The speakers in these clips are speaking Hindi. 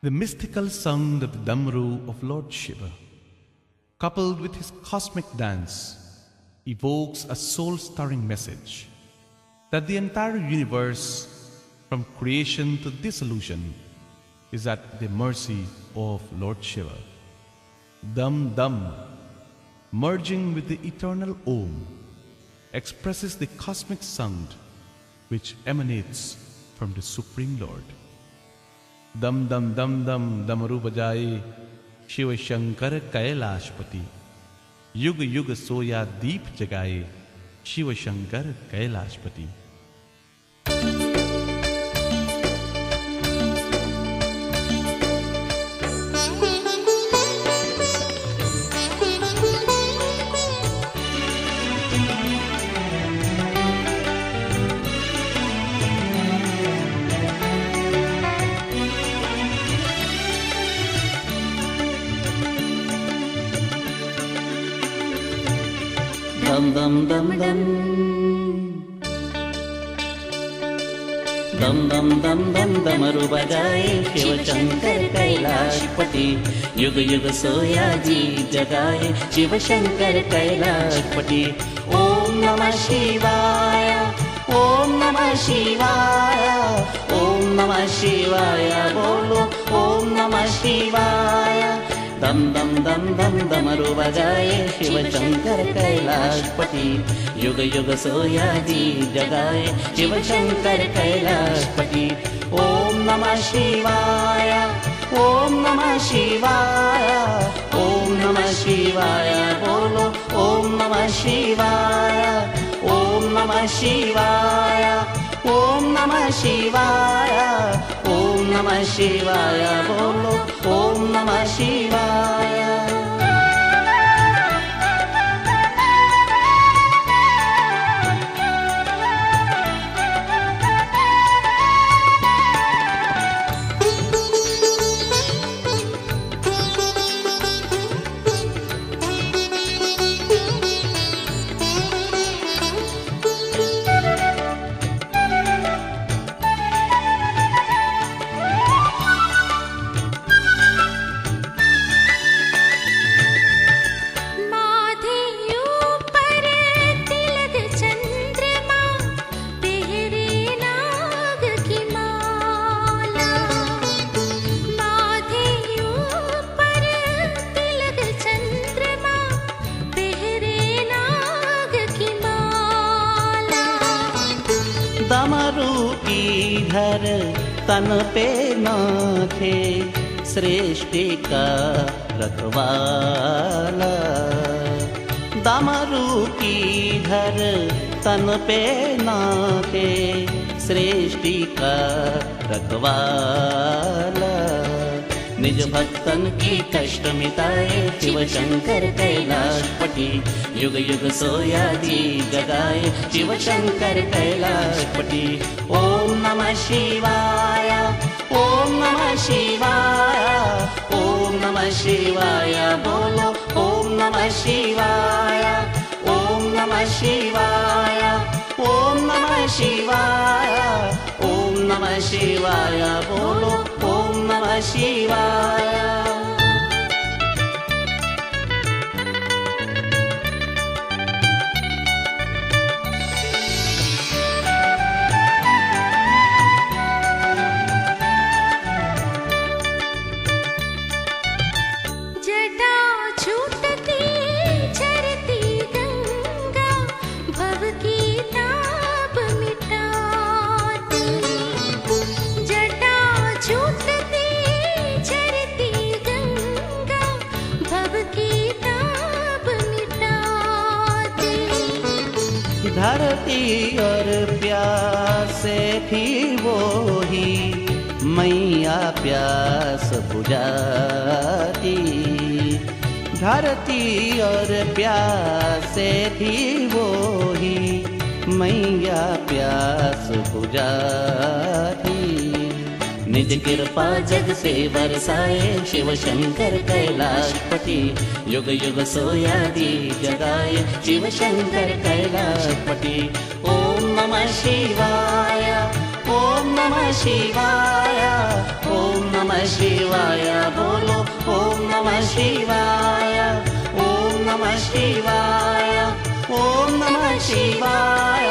The mystical sound of the Damru of Lord Shiva, coupled with his cosmic dance, evokes a soul-stirring message that the entire universe, from creation to dissolution, is at the mercy of Lord Shiva. Dam Dam, merging with the eternal Om, expresses the cosmic sound which emanates from the Supreme Lord. Dam Dam Dam Dam Damaru bajaye Shiva Shankar Kailashpati, युग युग सोया दीप जगाए Shiv Shankar Kailashpati. dum dum dum dum dum dum dum dum डमरू बजाए शिव शंकर कैलाशपति, युग युग सोया जी जगाए शिव शंकर कैलाशपति। ओम नमः शिवाय, ओम नमः शिवाय, ओम नमः शिवाय, बोलो ओम नमः शिवाय। दम दम दम दम डमरू बजाए शिव शंकर कैलाशपति, युग युग सोया जी जगाए शिव शंकर कैलाशपति। ओम नमः शिवाय, ओम नमः शिवाय, ओम नमः शिवाय, बोलो ओम नमः शिवाय। ओम नमः शिवाय, ओम नमः शिवाय, ओम नमः शिवाय, बोलो ओम नमः शिवाय। डमरू की धर तन पे नाथे सृष्टि का रखवाला। डमरू की धर तन पे नाथे सृष्टि का रखवाला। निज भक्तन की कष्ट मिटाए शिव शंकर कैलाशपति, युग युग सोया जी जगाए शिव शंकर कैलाशपति। ओम नमः शिवाय, ओम नमः शिवाय, ओम नमः शिवाय, बोलो ओम नमः शिवाय। ओम नमः शिवाय, ओम नमः शिवाय, ओम नमः शिवाय, बोलो ओम नमः शिवाय। धरती और प्यासे थी वो ही मैया प्यास बुझाती। धरती और प्यासे थी वो ही मैया प्यास बुझाती। निज कृपा जग से बरसाए शिव शंकर कैलाशपति, युग युग सोया दी जगाए शिव शंकर कैलाशपति। ओम नमः शिवाय, ओम नमः शिवाय, ओम नमः शिवाय बोलो ओम नमः शिवाय ओम नमः शिवाय ओम नमः शिवाय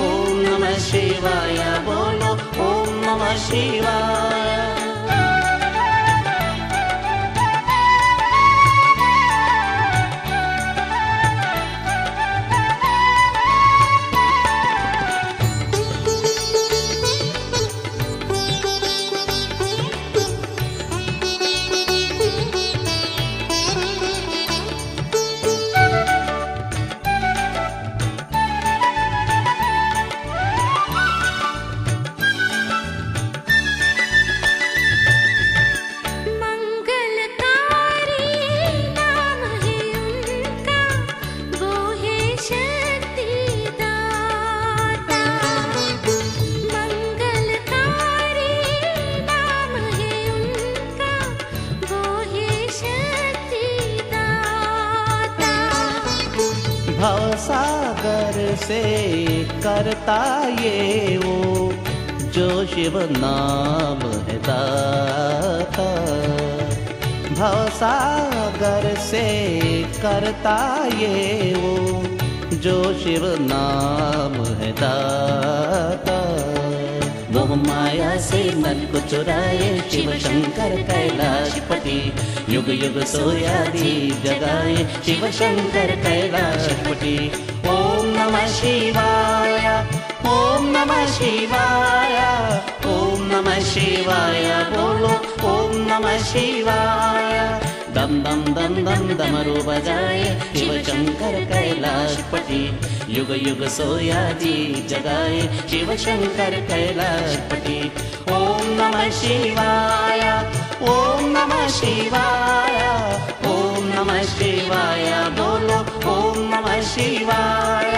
ओम नमः शिवाय बोलो ओम नमः शिवाय भवसागर से करता ये वो जो शिव नाम है दाता भवसागर से करता ये वो जो शिव नाम है दाता मोह माया से मन को चुराए शिव शंकर कैलाशपति युग युग सोया दी जगाए शिव शंकर कैलाशपति ओम नमः शिवाय ओम नमः शिवाय ओम नमः शिवाय बोलो ओम नमः शिवाय दम दम दम दम डमरू बजाए शिव शंकर कैलाशपति युग युग सोया दी जगाए शिव शंकर कैलाशपति ओम नमः शिवाय ओम नमः शिवाय ओम नमः शिवाय बोलो ओम नमः शिवाय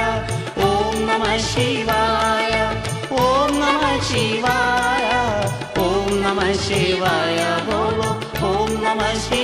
ओम नमः शिवाय ओम नमः शिवाय ओम नमः शिवाय बोलो ओम नमः शिवाय